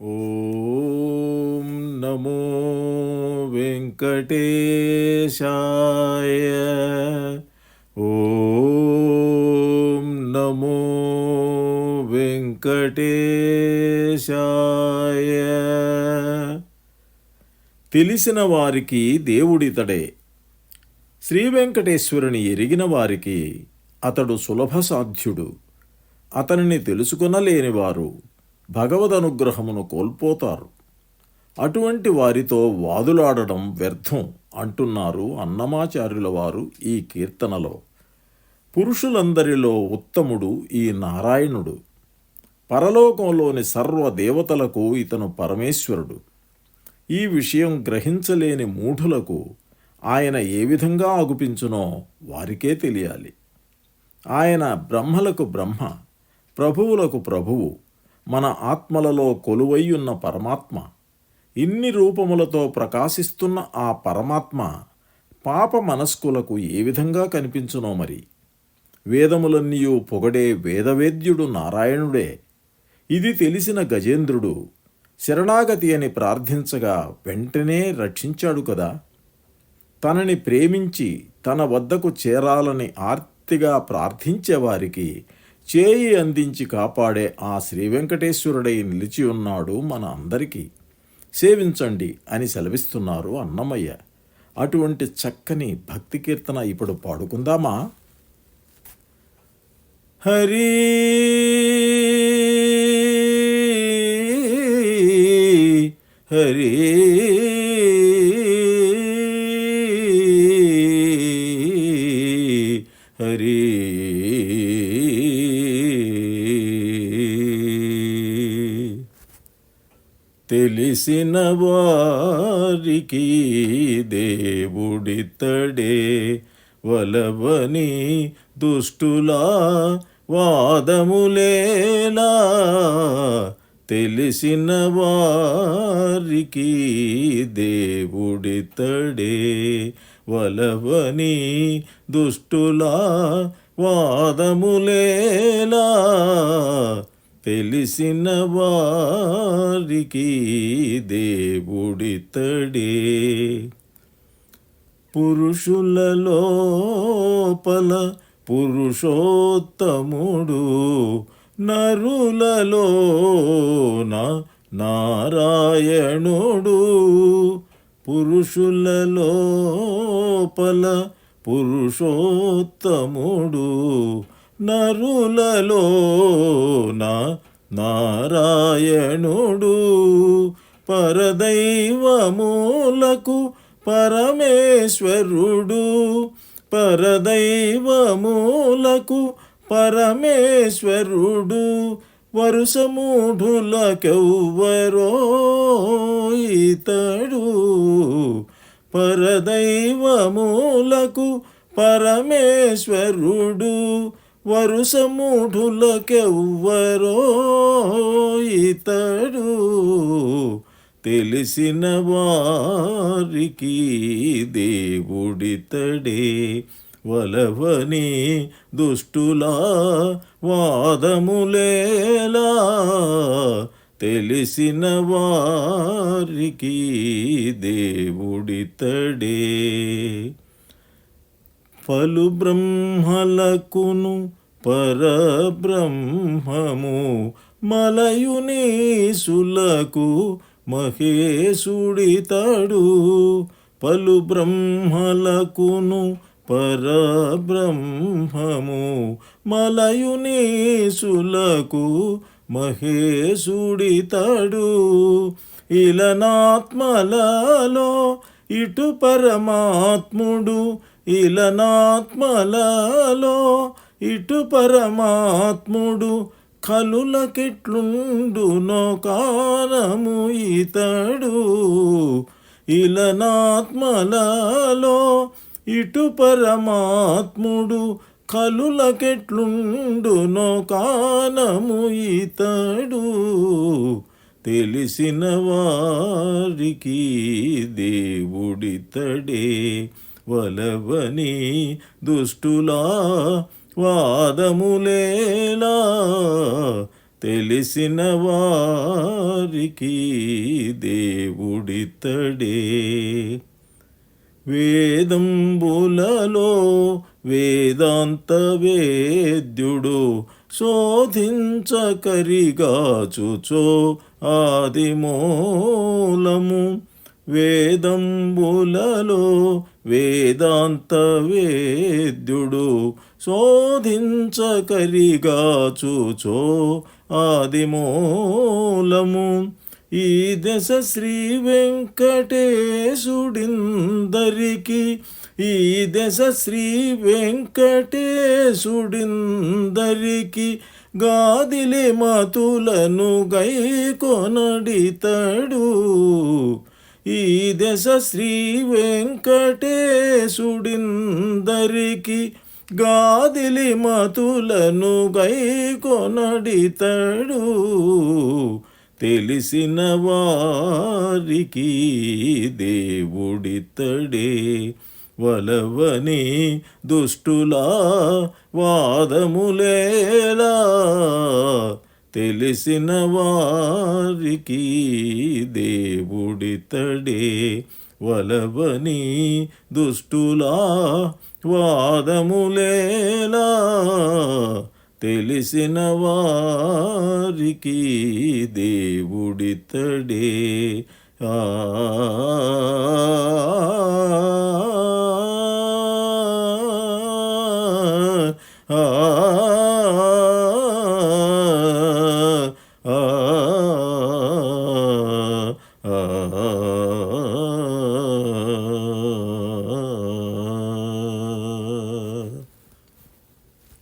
ఓం నమో వెంకటేశాయ. ఓం నమో వెంకటేశాయ. తెలిసిన వారికి దేవుడితడే. శ్రీ వెంకటేశ్వరుని ఎరిగిన వారికి అతడు సులభ సాధ్యుడు. అతనిని తెలుసుకొనలేనివారు భగవదనుగ్రహమును కోల్పోతారు. అటువంటి వారితో వాదులాడడం వ్యర్థం అంటున్నారు అన్నమాచార్యుల వారు ఈ కీర్తనలో. పురుషులందరిలో ఉత్తముడు ఈ నారాయణుడు. పరలోకంలోని సర్వదేవతలకు ఇతను పరమేశ్వరుడు. ఈ విషయం గ్రహించలేని మూఢులకు ఆయన ఏ విధంగా అగుపించునో వారికే తెలియాలి. ఆయన బ్రహ్మలకు బ్రహ్మ, ప్రభువులకు ప్రభువు, మన ఆత్మలలో కొలువైయున్న పరమాత్మ. ఇన్ని రూపములతో ప్రకాశిస్తున్న ఆ పరమాత్మ పాప మనస్కులకు ఏ విధంగా కనిపించునో మరి. వేదములన్నీయూ పొగడే వేదవేద్యుడు నారాయణుడే. ఇది తెలిసిన గజేంద్రుడు శరణాగతి అని ప్రార్థించగా వెంటనే రక్షించాడు కదా. తనని ప్రేమించి తన వద్దకు చేరాలని ఆర్తిగా ప్రార్థించేవారికి చేయి అందించి కాపాడే ఆ శ్రీ వెంకటేశ్వరుడై నిలిచి ఉన్నాడు మన అందరికీ. సేవించండి అని సెలవిస్తున్నారు అన్నమయ్య. అటువంటి చక్కని భక్తి కీర్తన ఇప్పుడు పాడుకుందామా? హరి హరి హరి తెలిసిన వారికి దేవుడితడే వలవని దుష్టులా వాదములేలా. తెలిసిన వారికి దేవుడితడే వలవని దుష్టులా వాదములేలా. తెలిసిన వారికి దేవుడితడే. పురుషుల లోపల పురుషోత్తముడు, నరులలోన నారాయణుడు. పురుషుల లోపల పురుషోత్తముడు, నరులలోన నారాయణుడు. పరదైవములకు పరమేశ్వరుడు, పరదైవములకు పరమేశ్వరుడు. వరుసమూఢులకెవ్వరో ఇతడు. పరదైవములకు పరమేశ్వరుడు, వరుసమూఢులకెవ్వరో ఇతడు. తెలిసిన వారికి దేవుడితడే వలవని దుష్టులా వాదములేలా. తెలిసిన వారికి దేవుడితడే. పలు బ్రహ్మలకును పరబ్రహ్మము, మలయునీసులకు మహేశుడితడు. పలు బ్రహ్మలకును పరబ్రహ్మము, మలయునీసులకు మహేశుడితడు. ఇలనాత్మలలో ఇటు పరమాత్ముడు, ఇలనాత్మలలో ఇటు పరమాత్ముడు. కలులకెట్లుండునో కానము ఇతడు. ఇలనాత్మలలో ఇటు పరమాత్ముడు, కలులకెట్లుండునో కానము ఇతడు. తెలిసిన వారికి దేవుడితడే వలవని దుష్టులా వాదములేలా. తెలిసిన వారికి దేవుడితడే. వేదంబులలో వేదాంత వేద్యుడు శోధించకరిగాచుచో ఆదిమూలము. వేదంబులలో వేదాంత వేద్యుడు శోధించకరిగాచుచో ఆదిమూలము. ఈ దశ శ్రీ వెంకటేశుడిందరికి, ఈ దశ శ్రీ వెంకటేశుడిందరికి గాదిలి మతులను గైకొనడితడు. ఈ దశ శ్రీ వెంకటేశుడిందరికి గాదిలి మతులను గైకొనడితడు. తెలిసిన వారికి దేవుడితడే. వలవని దుష్టుల వాదములేలా, తెలిసిన వారికి దేవుడితడే. వలవని దుష్టుల వాదములేలా, తెలిసిన వారికి దేవుడితడే. ఆ ఆ